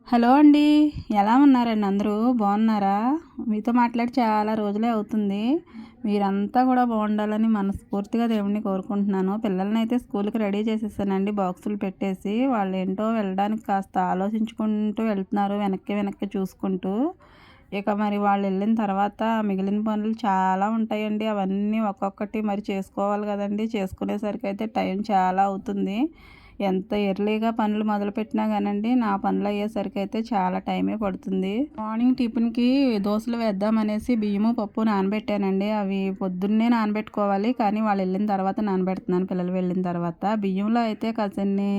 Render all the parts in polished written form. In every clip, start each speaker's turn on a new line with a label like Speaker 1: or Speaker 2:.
Speaker 1: Hello అండి. ఎలా ఉన్నారండి అందరూ? బాగున్నారా? మీతో మాట్లాడి చాలా రోజులే అవుతుంది. మీరంతా కూడా బాగుండాలని మనస్ఫూర్తిగా దేవుడిని కోరుకుంటున్నాను. పిల్లలనైతే స్కూల్‌కి రెడీ చేసేసానండి బాక్సులు పెట్టేసి. వాళ్ళేంటో వెళ్ళడానికి కాస్త ఆలోచించుకుంటూ వెళ్తున్నారు వెనక్కి వెనక్కి చూసుకుంటూ. ఇక మరి వాళ్ళెళ్ళిన తర్వాత మిగిలిన పనులు చాలా ఉంటాయండి. అవన్నీ ఒక్కొక్కటి మరి చేసుకోవాలి కదండీ! చేసుకునేసరికైతే టైం చాలా అవుతుంది. ఎంత ఎర్లీగా పనులు మొదలుపెట్టినా గానండి, నా పనులయ్యేసరికయితే చాలా టైమే పడుతుంది. మార్నింగ్ టిఫిన్‌కి దోసలు వేద్దామనేసి బియ్యము, పప్పు నానబెట్టానండి. అవి పొద్దున్నే నానబెట్టుకోవాలి. కానీ వాళ్ళెళ్ళిన తర్వాత నానబెడుతున్నాను పిల్లలు వెళ్ళిన తర్వాత. బియ్యంలో అయితే కాసిన్ని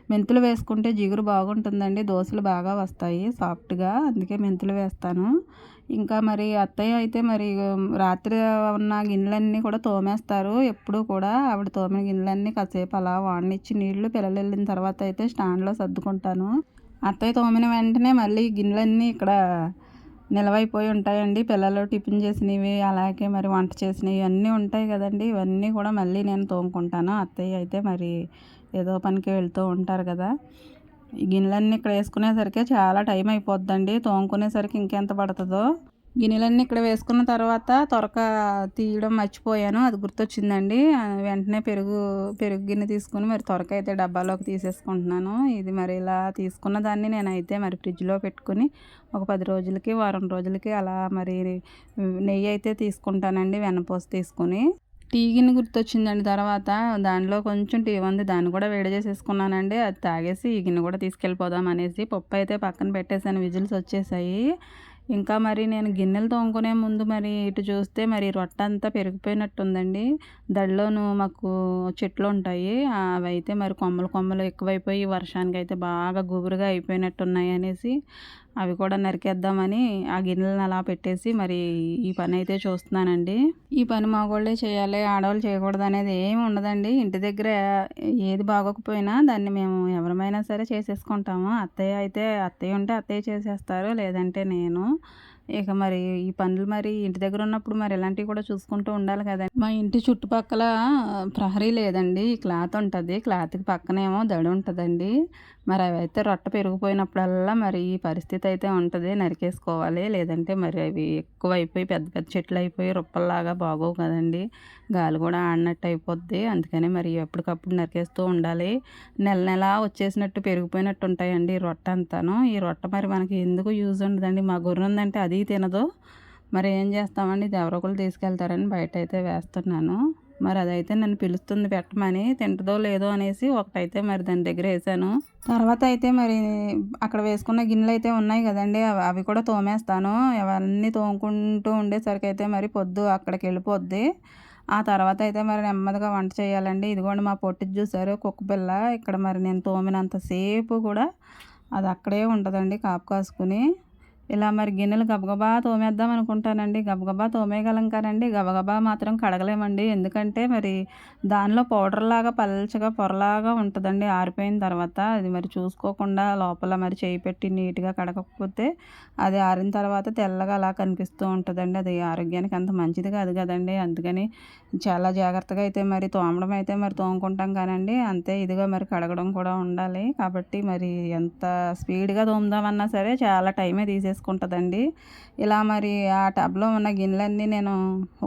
Speaker 1: మెంతులు వేసుకుంటే జిగురు బాగుంటుందండి. దోసలు బాగా వస్తాయి సాఫ్ట్‌గా. అందుకే మెంతులు వేస్తాను. ఇంకా మరి అత్తయ్య అయితే మరి రాత్రి ఉన్న గిన్నెలన్నీ కూడా తోమేస్తారు. ఎప్పుడూ కూడా ఆవిడ తోమిన గిన్నెలన్నీ కాసేపు అలా వాడనిచ్చి నీళ్లు పిల్లలెళ్ళిన తర్వాత అయితే స్టాండ్‌లో సర్దుకుంటాను. అత్తయ్య తోమిన వెంటనే మళ్ళీ గిన్నెలన్నీ ఇక్కడ నిలవైపోయి ఉంటాయండి. పిల్లలు టిఫిన్ చేసినవి, అలాగే మరి వంట చేసినవి అన్నీ ఉంటాయి కదండీ! ఇవన్నీ కూడా మళ్ళీ నేను తోముకుంటాను. అత్తయ్య అయితే మరి ఏదో పనికి వెళ్తూ ఉంటారు కదా! ఈ గిన్నెలన్నీ ఇక్కడ వేసుకునేసరికి చాలా టైం అయిపోద్దండి. తోముకునేసరికి ఇంకెంత పడుతుందో. గిన్నెలన్నీ ఇక్కడ వేసుకున్న తర్వాత తొరక తీయడం మర్చిపోయాను. అది గుర్తొచ్చిందండి. వెంటనే పెరుగు గిన్నె తీసుకొని మరి తొరక అయితే డబ్బాలోకి తీసేసుకుంటున్నాను. ఇది మరి ఇలా తీసుకున్న దాన్ని నేనైతే మరి ఫ్రిడ్జ్‌లో పెట్టుకొని ఒక 10 రోజులకి, వారం రోజులకి అలా మరి నెయ్యి అయితే తీసుకుంటానండి వెన్నపూస తీసుకొని. టీ గిన్నె గుర్తొచ్చిందండి తర్వాత. దానిలో కొంచెం టీ ఉంది. దాన్ని కూడా వేడి చేసేసుకున్నానండి. అది తాగేసి ఈ గిన్నె కూడా తీసుకెళ్ళిపోదాం అనేసి పప్పు అయితే పక్కన పెట్టేసాను. విజిల్స్ వచ్చేసాయి. ఇంకా మరి నేను గిన్నెలు తోముకునే ముందు మరి ఇటు చూస్తే మరి రొట్టంతా పెరిగిపోయినట్టుందండి. దడిలోను మాకు చెట్లుంటాయి. అవైతే మరి కొమ్మలు కొమ్మలు ఎక్కువైపోయి వర్షానికైతే బాగా గుబురుగా అయిపోయినట్టున్నాయి అనేసి అవి కూడా నరికేద్దామని ఆ గిన్నెలను అలా పెట్టేసి మరి ఈ పని అయితే చూస్తున్నానండి. ఈ పని మగోళ్ళే చేయాలి, ఆడవాళ్ళు చేయకూడదనేది ఏమి ఉండదండి. ఇంటి దగ్గర ఏది బాగోకపోయినా దాన్ని మేము ఎవరమైనా సరే చేసేసుకుంటాము. అత్తయ్య ఉంటే అత్తయ్య చేసేస్తారు. లేదంటే నేను. ఇక మరి ఈ పనులు మరి ఇంటి దగ్గర ఉన్నప్పుడు మరి ఇలాంటివి కూడా చూసుకుంటూ ఉండాలి కదండీ! మా ఇంటి చుట్టుపక్కల ప్రహరీ లేదండి. క్లాత్ ఉంటది. క్లాత్‌కి పక్కనేమో దడి ఉంటదండి. మరి అవైతే రొట్ట పెరిగిపోయినప్పుడల్లా మరి ఈ పరిస్థితి అయితే ఉంటది. నరికేసుకోవాలి. లేదంటే మరి అవి ఎక్కువైపోయి పెద్ద పెద్ద చెట్లయిపోయి రుప్పల్లాగా బాగోవు కదండీ! గాలి కూడా ఆడినట్టు అయిపోద్ది. అందుకని మరి ఎప్పటికప్పుడు నరికేస్తూ ఉండాలి. నెల నెలా వచ్చేసినట్టు పెరిగిపోయినట్టు ఉంటాయండి ఈ రొట్ట అంతాను. ఈ రొట్ట మరి మనకి ఎందుకు యూజ్ ఉండదండి. మా గొర్రె ఉందంటే అది తినదు. మరి ఏం చేస్తామండి, ఇది ఎవరో ఒకళ్ళు తీసుకెళ్తారని బయటైతే వేస్తున్నాను. మరి అదైతే నన్ను పిలుస్తుంది పెట్టమని. తింటదో లేదో అనేసి ఒకటైతే మరి దాని దగ్గర వేసాను. తర్వాత అయితే మరి అక్కడ వేసుకున్న గిన్నెలైతే ఉన్నాయి కదండీ! అవి కూడా తోమేస్తాను. అవన్నీ తోముకుంటూ ఉండేసరికైతే మరి పొద్దు అక్కడికెళ్ళిపోద్ది. ఆ తర్వాత అయితే మరి నెమ్మదిగా వంట చేయాలండి. ఇదిగోండి మా పొట్టిది చూసారు కుక్కపిల్ల. ఇక్కడ మరి నేను తోమినంత సేపు కూడా అది అక్కడే ఉంటదండి కాపు కాసుకుని. ఇలా మరి గిన్నెలు గబగబా తోమేద్దాం అనుకుంటానండి. గబగబా తోమేయగలం కానండి, గబగబా మాత్రం కడగలేమండి. ఎందుకంటే మరి దానిలో పౌడర్‌లాగా పల్చగా పొరలాగా ఉంటదండి ఆరిపోయిన తర్వాత. అది మరి చూసుకోకుండా లోపల మరి చేయి పెట్టి నీట్‌గా కడగకపోతే అది ఆరిన తర్వాత తెల్లగా అలా కనిపిస్తూ ఉంటదండి. అది ఆరోగ్యానికి అంత మంచిది కాదు కదండీ! అందుకని చాలా జాగ్రత్తగా అయితే మరి తోమడం అయితే మరి తోముకుంటాం కానండి, అంతే ఇదిగా మరి కడగడం కూడా ఉండాలి. కాబట్టి మరి ఎంత స్పీడ్‌గా తోముదామన్నా సరే చాలా టైమే తీసేసుకుంటదండి. ఇలా మరి ఆ టబ్‌లో ఉన్న గిన్నెలన్నీ నేను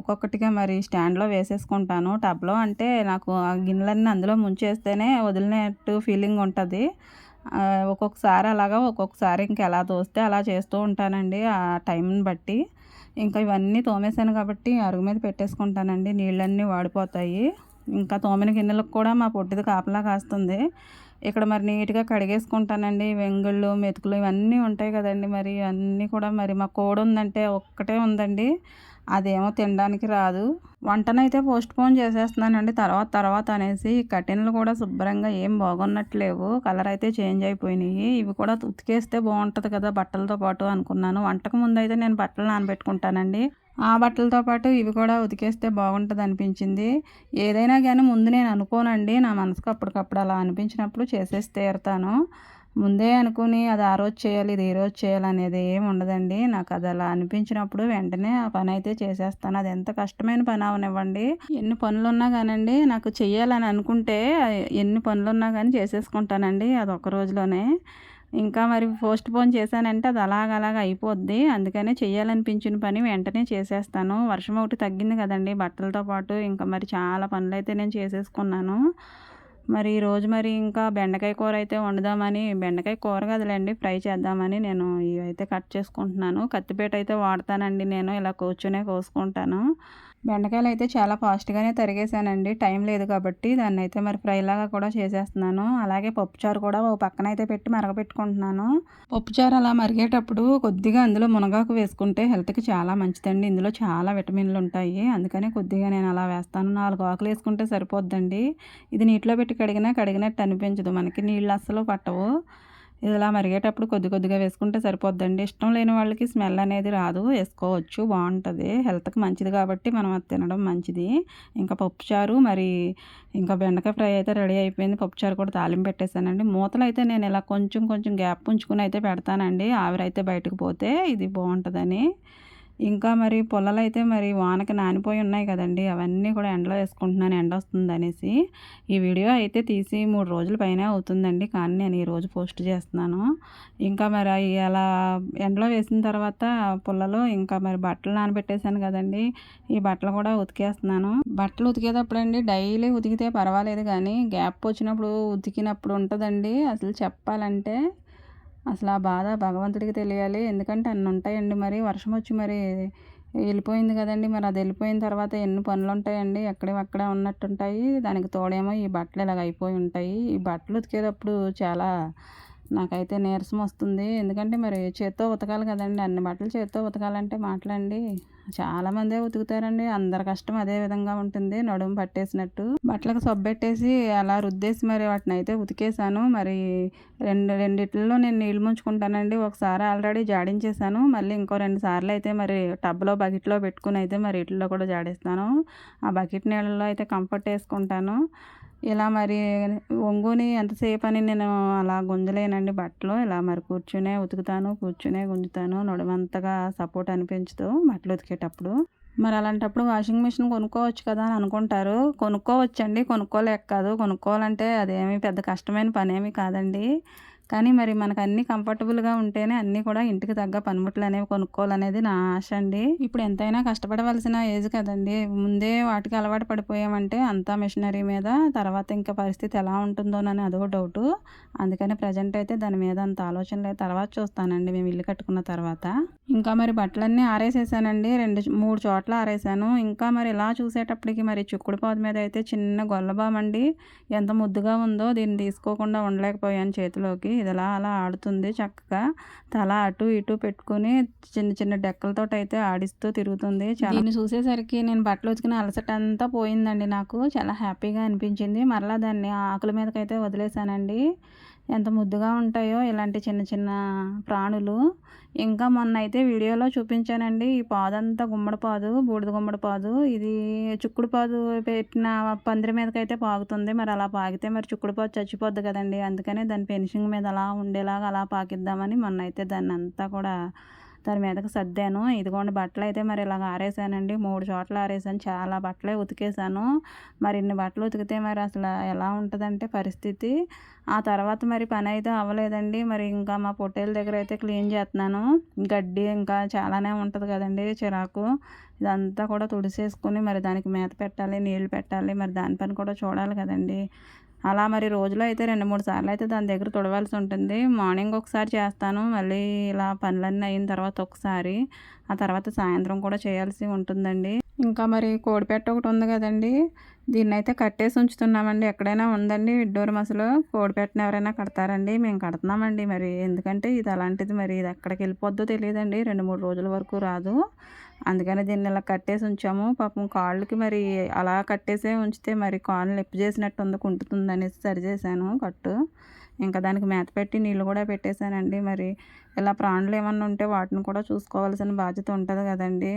Speaker 1: ఒక్కొక్కటిగా మరి స్టాండ్‌లో వేసేసుకుంటాను. టబ్‌లో అంటే నాకు ఆ గిన్నెలన్నీ అందులో ముంచేస్తేనే వదిలినట్టు ఫీలింగ్ ఉంటది. ఒక్కొక్కసారి అలాగా, ఒక్కొక్కసారి ఇంకెలా తోస్తే అలా చేస్తూ ఉంటానండి ఆ టైంని బట్టి. ఇంకా ఇవన్నీ తోమేసాను కాబట్టి అరుగు మీద పెట్టేసుకుంటానండి. నీళ్ళన్నీ వాడిపోతాయి. ఇంకా తోమిన గిన్నెలకు కూడా మా పొట్టిది కాపలా కాస్తుంది. ఇక్కడ మరి నీట్‌గా కడిగేసుకుంటానండి. వెంగుళ్ళు, మెతుకులు ఇవన్నీ ఉంటాయి కదండీ! మరి అన్నీ కూడా మరి మా కోడుందంటే ఒక్కటే ఉందండి. అదేమో తినడానికి రాదు. వంటనైతే పోస్ట్‌పోన్ చేసేస్తున్నానండి తర్వాత తర్వాత అనేసి. ఈ కర్టెన్‌లు కూడా శుభ్రంగా ఏం బాగున్నట్లేవు. కలర్ అయితే చేంజ్ అయిపోయినాయి. ఇవి కూడా ఉతికేస్తే బాగుంటది కదా బట్టలతో పాటు అనుకున్నాను. వంటకు ముందైతే నేను బట్టలు నానబెట్టుకుంటానండి. ఆ బట్టలతో పాటు ఇవి కూడా ఉతికేస్తే బాగుంటదనిపించింది. ఏదైనా గానీ ముందు నేను అనుకోనండి. నా మనసుకు అప్పటికప్పుడు అలా అనిపించినప్పుడు చేసేసి తీరతాను. ముందే అనుకుని అది ఆ రోజు చేయాలి, ఇది ఈ రోజు చేయాలనేది ఏమి ఉండదండి. నాకు అది అలా అనిపించినప్పుడు వెంటనే ఆ పనైతే చేసేస్తాను. అది ఎంత కష్టమైన పని అవనివ్వండి. ఎన్ని పనులున్నా గానండి నాకు చెయ్యాలని అనుకుంటే ఎన్ని పనులున్నా గానీ చేసేసుకుంటానండి అది ఒక రోజులోనే. ఇంకా మరి పోస్ట్ పోన్ చేశానంటే అది అలాగ అయిపోద్ది. అందుకనే చేయాలనిపించిన పని వెంటనే చేసేస్తాను. వర్షం ఒకటి తగ్గింది కదండీ! బట్టలతో పాటు ఇంకా మరి చాలా పనులైతే నేను చేసేసుకున్నాను. మరి ఈరోజు మరి ఇంకా బెండకాయ కూర అయితే వండుదామని, బెండకాయ కూర కాదులెండి ఫ్రై చేద్దామని నేను ఇవైతే కట్ చేసుకుంటున్నాను. కత్తిపీట అయితే వాడతానండి నేను. ఇలా కూర్చునే కోసుకుంటాను. బెండకాయలైతే చాలా ఫాస్ట్‌గానే తరిగేసానండి. టైం లేదు కాబట్టి దాన్నైతే మరి ఫ్రైలాగా కూడా చేసేస్తున్నాను. అలాగే పప్పుచారు కూడా ఓ పక్కనైతే పెట్టి మరగపెట్టుకుంటున్నాను. పప్పుచారు అలా మరిగేటప్పుడు కొద్దిగా అందులో మునగాకు వేసుకుంటే హెల్త్‌కి చాలా మంచిదండి. ఇందులో చాలా విటమిన్‌లుంటాయి. అందుకని కొద్దిగా నేను అలా వేస్తాను. 4 ఆకులు వేసుకుంటే సరిపోద్దండి. ఇది నీటిలో పెట్టి కడిగినట్టు అనిపించదు. మనకి నీళ్ళు అస్సలు పట్టవు. ఇలా మరిగేటప్పుడు కొద్దిగా వేసుకుంటే సరిపోద్దండి. ఇష్టం లేని వాళ్ళకి స్మెల్ అనేది రాదు. వేసుకోవచ్చు, బావుంటది. హెల్త్‌కి మంచిది కాబట్టి మనం అది తినడం మంచిది. ఇంకా పప్పుచారు మరి ఇంకా బెండకాయ ఫ్రై అయితే రెడీ అయిపోయింది. పప్పుచారు కూడా తాలింపు పెట్టేసానండి. మూతలైతే నేను ఇలా కొంచెం గ్యాప్ ఉంచుకొని అయితే పెడతానండి. ఆవిరైతే బయటకు పోతే ఇది బావుంటదని. ఇంకా మరి పుల్లలైతే మరి వానకి నానిపోయి ఉన్నాయి కదండీ! అవన్నీ కూడా ఎండలో వేసుకుంటున్నాను ఎండొస్తుందనేసి. ఈ వీడియో అయితే తీసి 3 రోజుల పైనే అవుతుందండి. కానీ నేను ఈరోజు పోస్ట్ చేస్తున్నాను. ఇంకా మరి అయి అలా ఎండలో వేసిన తర్వాత పుల్లలు ఇంకా మరి బట్టలు నానబెట్టేసాను కదండీ! ఈ బట్టలు కూడా ఉతికేస్తున్నాను. బట్టలు ఉతికేటప్పుడండి డైలీ ఉతికితే పర్వాలేదు గానీ, గ్యాప్ వచ్చినప్పుడు ఉతికినప్పుడు ఉంటదండి అసలు చెప్పాలంటే. అసలు ఆ బాధ భగవంతుడికి తెలియాలి. ఎందుకంటే అన్ని ఉంటాయండి. మరి వర్షం వచ్చి మరి వెళ్ళిపోయింది కదండీ! మరి అది వెళ్ళిపోయిన తర్వాత ఎన్ని పనులుంటాయండి. ఎక్కడివి అక్కడే ఉన్నట్టుంటాయి. దానికి తోడేమో ఈ బట్టలు ఇలాగ అయిపోయి ఉంటాయి. ఈ బట్టలు ఉతికేటప్పుడు చాలా నాకైతే నీరసం వస్తుంది. ఎందుకంటే మరి చేత్తో ఉతకాలి కదండీ! అన్ని బట్టలు చేత్తో ఉతకాలంటే మాటలండి. చాలామందే ఉతుకుతారండి. అందరి కష్టం అదే విధంగా ఉంటుంది. నడుము పట్టేసినట్టు. బట్టలకు సబ్బెట్టేసి అలా రుద్దేసి మరి వాటినైతే ఉతికేసాను. మరి రెండిట్లో నేను నీళ్ళు ముంచుకుంటానండి. ఒకసారి ఆల్రెడీ జాడించేసాను. మళ్ళీ ఇంకో 2 సార్లు అయితే మరి టబ్‌లో బకెట్‌లో పెట్టుకొని అయితే మరి ఈటిల్లో కూడా జాడిస్తాను. ఆ బకెట్ నీళ్ళలో అయితే కంఫర్ట్ ఏసుకుంటాను. ఇలా మరి ఒంగుని ఎంతసేపని నేను అలా గుంజలేనండి బట్టలు. ఇలా మరి కూర్చునే ఉతుకుతాను, కూర్చునే గుంజుతాను. నడుమంతగా సపోర్ట్ అనిపించదు బట్టలు ఉతికేటప్పుడు. మరి అలాంటప్పుడు వాషింగ్ మిషన్ కొనుక్కోవచ్చు కదా అని అనుకుంటారు. కొనుక్కోవచ్చండి. కొనుక్కోలేక కాదు. కొనుక్కోవాలంటే అదేమి పెద్ద కష్టమైన పనేమి కాదండి. కానీ మరి మనకు అన్నీ కంఫర్టబుల్‌గా ఉంటేనే అన్నీ కూడా ఇంటికి తగ్గ పనిముట్లు అనేవి కొనుక్కోవాలనేది నా ఆశ అండి. ఇప్పుడు ఎంతైనా కష్టపడవలసిన ఏజ్ కదండీ! ముందే వాటికి అలవాటు పడిపోయామంటే అంతా మిషనరీ మీద తర్వాత ఇంకా పరిస్థితి ఎలా ఉంటుందోనని అదొక డౌటు. అందుకని ప్రెజెంట్ అయితే దాని మీద అంత ఆలోచన లేదు. తర్వాత చూస్తానండి మేము ఇల్లు కట్టుకున్న తర్వాత. ఇంకా మరి బట్టలన్నీ ఆరేసేసానండి. 3 చోట్ల ఆరేసాను. ఇంకా మరి ఇలా చూసేటప్పటికి మరి చిక్కుడు పాదు మీద అయితే చిన్న గొల్లబామండి. ఎంత ముద్దుగా ఉందో దీన్ని తీసుకోకుండా ఉండలేకపోయాను చేతిలోకి. ఇది అలా ఆడుతుంది చక్కగా. తల అటు ఇటు పెట్టుకొని చిన్న డెక్కలతోటైతే ఆడిస్తూ తిరుగుతుంది. దీన్ని చూసేసరికి నేను బట్టలు ఉతికిన అలసట అంతా పోయిందండి నాకు. చాలా హ్యాపీగా అనిపించింది. మరలా దాన్ని ఆకుల మీదకైతే వదిలేసానండి. ఎంత ముద్దుగా ఉంటాయో ఇలాంటి చిన్న ప్రాణులు. ఇంకా మొన్నైతే వీడియోలో చూపించానండి. ఈ పాదంతా గుమ్మడి పాదు, బూడిద గుమ్మడి పాదు. ఇది చిక్కుడు పాదు పెట్టిన పందిరి మీదకైతే పాకుతుంది. మరి అలా పాకితే మరి చిక్కుడు పాదు చచ్చిపోద్ది కదండీ! అందుకనే దాని ఫినిషింగ్ మీద అలా ఉండేలాగా అలా పాకిద్దామని మొన్నైతే దాన్నంతా కూడా దాని మీదకి సర్దాను. ఇదిగోండి బట్టలైతే మరి ఇలాగ ఆరేసానండి. 3 చోట్ల ఆరేసాను. చాలా బట్టలే ఉతికేసాను. మరి ఇన్ని బట్టలు ఉతికితే మరి అసలు ఎలా ఉంటదంటే పరిస్థితి. ఆ తర్వాత మరి పనైతే అవ్వలేదండి. మరి ఇంకా మా పొట్టేల దగ్గర అయితే క్లీన్ చేస్తున్నాను. గడ్డి ఇంకా చాలానే ఉంటది కదండీ చిరాకు. ఇదంతా కూడా తుడిసేసుకొని మరి దానికి మేత పెట్టాలి, నీళ్లు పెట్టాలి. మరి దాని పని కూడా చూడాలి కదండీ! అలా మరి రోజులో అయితే 2, 3 సార్లు అయితే దాని దగ్గర తుడవాల్సి ఉంటుంది. మార్నింగ్ ఒకసారి చేస్తాను. మళ్ళీ ఇలా పనులన్నీ అయిన తర్వాత ఒకసారి. ఆ తర్వాత సాయంత్రం కూడా చేయాల్సి ఉంటుందండి. ఇంకా మరి కోడిపెట్ట ఒకటి ఉంది కదండీ! దీన్నైతే కట్టేసి ఉంచుతున్నామండి. ఎక్కడైనా ఉందండి విడ్డూరం అసలు. కోడిపెట్టని ఎవరైనా కడతారండి? మేము కడుతున్నామండి మరి. ఎందుకంటే ఇది అలాంటిది మరి ఇది ఎక్కడికి వెళ్ళిపోద్దో తెలియదండి. 2, 3 రోజుల వరకు రాదు. అందుకని దీన్ని ఇలా కట్టేసి ఉంచాము. పాపం కాళ్ళకి మరి అలా కట్టేసే ఉంచితే మరి కాళ్ళు నొప్పి చేసినట్టుంది, కుంటుతుంది అనేసి సరిచేసాను కట్టు. ఇంకా దానికి మేత పెట్టి నీళ్ళు కూడా పెట్టేశానండి. మరి ఇలా ప్రాణులు ఏమన్నా ఉంటే వాటిని కూడా చూసుకోవాల్సిన బాధ్యత ఉంటుంది కదండీ!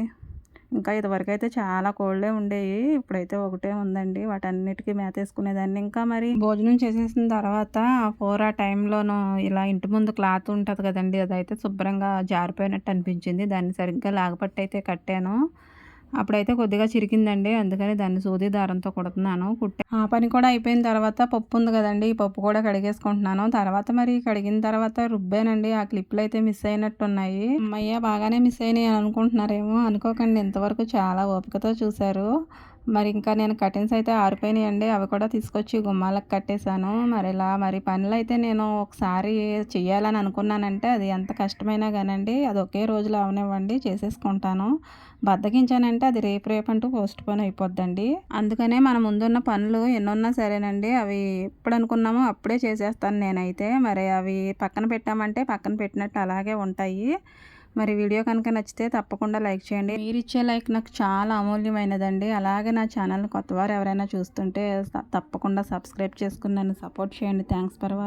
Speaker 1: ఇంకా ఇదివరకైతే చాలా కోళ్ళే ఉండేవి. ఇప్పుడైతే ఒకటే ఉందండి. వాటన్నిటికీ మేతేసుకునేదాన్ని. ఇంకా మరి భోజనం చేసేసిన తర్వాత 4 ఆ టైంలోనూ ఇలా ఇంటి ముందు క్లాత్ ఉంటది కదండీ! అదైతే శుభ్రంగా జారిపోయినట్టు అనిపించింది. దాన్ని సరిగ్గా లాగపట్టి అయితే కట్టాను. అప్పుడైతే కొద్దిగా చిరికిందండి, అందుకని దాన్ని సూది దారంతో కుడుతున్నాను. ఆ పని కూడా అయిపోయిన తర్వాత పప్పు ఉంది కదండి, ఈ పప్పు కూడా కడిగేసుకుంటున్నాను. తర్వాత మరి కడిగిన తర్వాత రుబ్బానండి, ఆ క్లిప్లు అయితే మిస్ అయినట్టున్నాయి. అమ్మయ్య బాగానే మిస్ అయినాయి అని అనుకుంటున్నారేమో, అనుకోకండి, ఇంతవరకు చాలా ఓపికతో చూశారు. మరి ఇంకా నేను కటింగ్స్ అయితే ఆరిపోయినాయండి, అవి కూడా తీసుకొచ్చి గుమ్మాలకు కట్టేశాను. మరి పనులైతే నేను ఒకసారి చెయ్యాలని అనుకున్నానంటే అది ఎంత కష్టమైనా కానండి, అది ఒకే రోజులో అవనివ్వండి చేసేసుకుంటాను. బద్దకించానంటే అది రేపు అంటూ పోస్ట్ పోన్ అయిపోద్దండి. అందుకనే మన ముందున్న పనులు ఎన్నున్నా సరేనండి, అవి ఎప్పుడు అనుకున్నామో అప్పుడే చేసేస్తాను నేనైతే. మరి అవి పక్కన పెట్టామంటే పక్కన పెట్టినట్టు అలాగే ఉంటాయి. మరి వీడియో కనుక నచ్చితే తప్పకుండా లైక్ చేయండి. మీరు ఇచ్చే లైక్ నాకు చాలా అమూల్యమైనదండి. అలాగే నా ఛానల్ కొత్తవారు ఎవరైనా చూస్తుంటే తప్పకుండా సబ్స్క్రైబ్ చేసుకుని నన్ను సపోర్ట్ చేయండి. Thanks for watching.